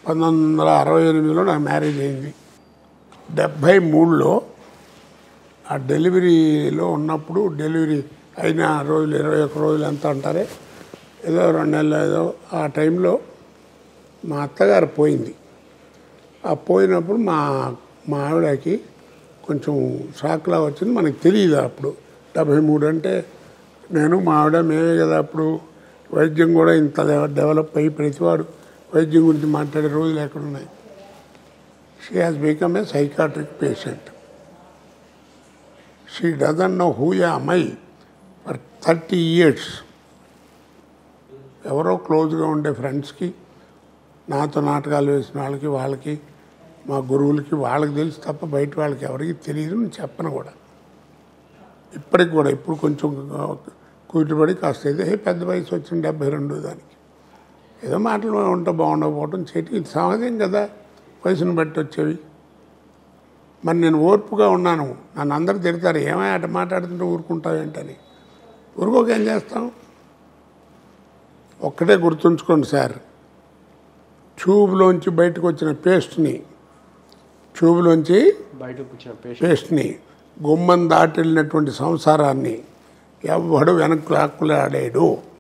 1968లో నాకు మ్యారేజ్ అయింది. 73లో ఆ డెలివరీలో ఉన్నప్పుడు, డెలివరీ అయిన రోజులు 21 రోజులు ఎంత అంటారే, ఏదో 2 నెలలు ఏదో ఆ టైంలో మా అత్తగారు పోయింది. ఆ పోయినప్పుడు మా ఆవిడకి కొంచెం షాక్లా వచ్చింది. మనకు తెలియదు అప్పుడు. 73 అంటే నేను మా ఆవిడ మేమే కదా అప్పుడు. వైద్యం కూడా ఇంత డెవలప్ అయ్యి ప్రతివాడు వైద్యం గురించి మాట్లాడే రోజులు ఎక్కడున్నాయి. She has become a psychiatric patient. She doesn't know who am I for 30 years. ఎవరో క్లోజ్గా ఉండే ఫ్రెండ్స్కి, నాతో నాటకాలు వేసిన వాళ్ళకి మా గురువులకి వాళ్ళకి తెలుసు తప్ప బయట వాళ్ళకి ఎవరికి తెలియదు. నేను చెప్పను కూడా. ఇప్పటికి కూడా ఇప్పుడు కొంచెం కూతురుపడి కాస్త అయితే పెద్ద వయసు వచ్చింది 72 దానికి. ఏదో మాటలు ఉంటే బాగుండకపోవటం చేతి ఇది సహజం కదా, వయసును బట్టి వచ్చేవి. మరి నేను ఓర్పుగా ఉన్నాను. నన్ను అందరూ తిడతారు, ఏమై అట మాట్లాడుతుంటే ఊరుకుంటావు ఏంటని. ఊరుకోక ఏం చేస్తాం? ఒక్కటే గుర్తుంచుకోండి సార్, ట్యూబ్లోంచి బయటకు వచ్చిన పేస్ట్ని గుమ్మం దాటి వెళ్ళినటువంటి సంసారాన్ని ఎవ్వడు వెనక్కి లాక్కులాడాడు.